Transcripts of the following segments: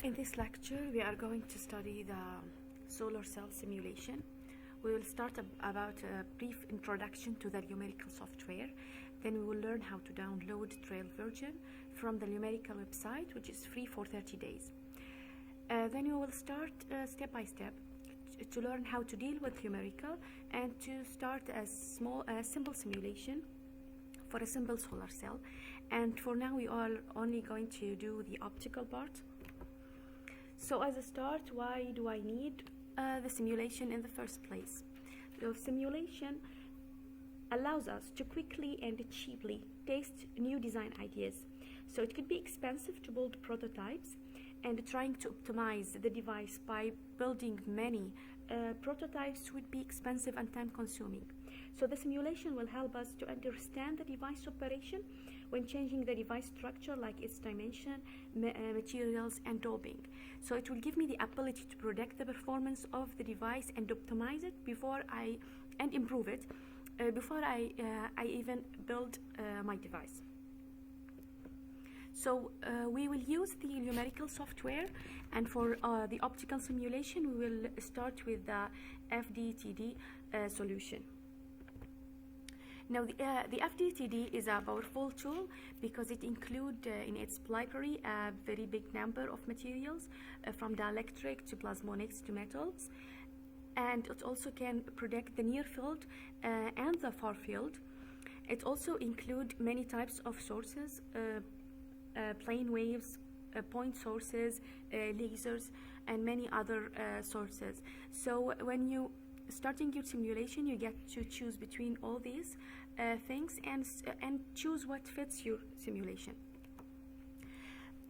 In this lecture, we are going to study the solar cell simulation. We will start about a brief introduction to the Lumerical software. Then we will learn how to download trial version from the Lumerical website, which is free for 30 days. Then we will start step by step to learn how to deal with Lumerical and to start a simple simulation for a simple solar cell. And for now, we are only going to do the optical part. So as a start, why do I need the simulation in the first place? So simulation allows us to quickly and cheaply test new design ideas. So it could be expensive to build prototypes, and trying to optimize the device by building many prototypes would be expensive and time consuming. So the simulation will help us to understand the device operation when changing the device structure, like its dimension, materials, and doping. So it will give me the ability to predict the performance of the device and optimize it and improve it before I even build my device. So we will use the Lumerical software, and for the optical simulation we will start with the FDTD solution. Now the FDTD is a powerful tool because it includes in its library a very big number of materials from dielectric to plasmonics to metals, and it also can predict the near field and the far field. It also includes many types of sources, plane waves, point sources, lasers, and many other sources. So when you starting your simulation, you get to choose between all these things and choose what fits your simulation.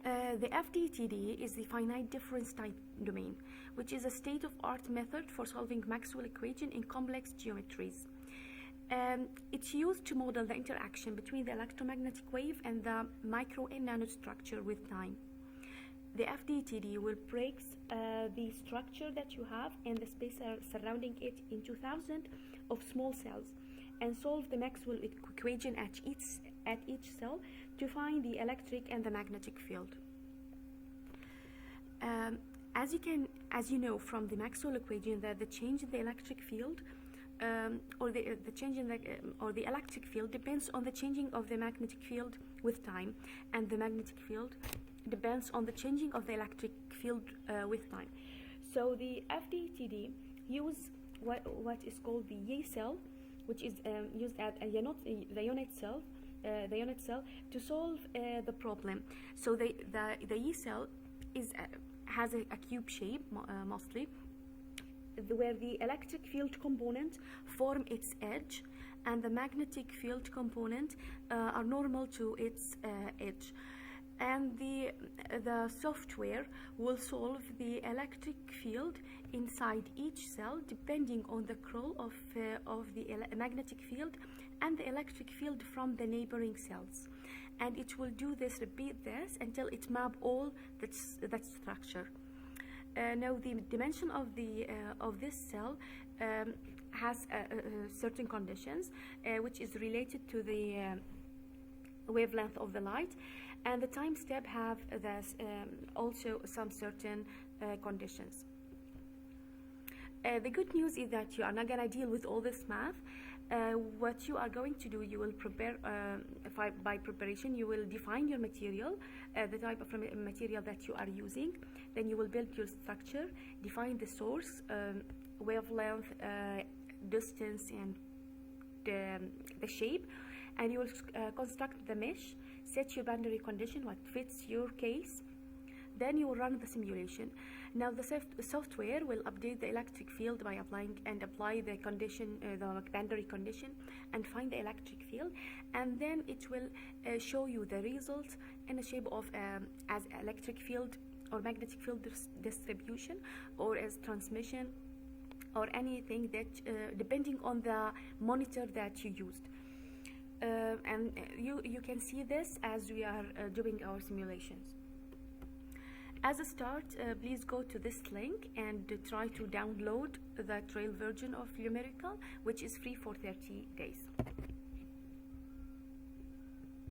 The FDTD is the finite difference type domain, which is a state-of-art method for solving Maxwell equation in complex geometries. It's used to model the interaction between the electromagnetic wave and the micro and nanostructure with time. The FDTD will break the structure that you have and the space surrounding it into thousands of small cells and solve the Maxwell equation at each cell to find the electric and the magnetic field. As you know from the Maxwell equation, that the change in the electric field or the electric field depends on the changing of the magnetic field with time, and the magnetic field depends on the changing of the electric field with time. So the FDTD use what is called the Ye cell, which is used at the unit cell to solve the problem. So the Ye cell has a cube shape mostly, where the electric field component form its edge and the magnetic field component are normal to its edge. And the software will solve the electric field inside each cell depending on the curl of the magnetic field and the electric field from the neighboring cells. And it will repeat this until it map all that structure. Now the dimension of this cell has certain conditions, which is related to the wavelength of the light, and the time step have also some certain conditions. The good news is that you are not going to deal with all this math. What you are going to do, you will prepare by preparation, you will define your material, the type of material that you are using. Then you will build your structure, define the source, wavelength, distance, and the shape, and you will construct the mesh, set your boundary condition, what fits your case. Then you will run the simulation. Now the software will update the electric field by apply the condition, the boundary condition, and find the electric field, and then it will show you the results in the shape of as electric field or magnetic field distribution, or as transmission, or anything that depending on the monitor that you used. And you can see this as we are doing our simulations. As a start, please go to this link and try to download the trial version of Lumerical, which is free for 30 days.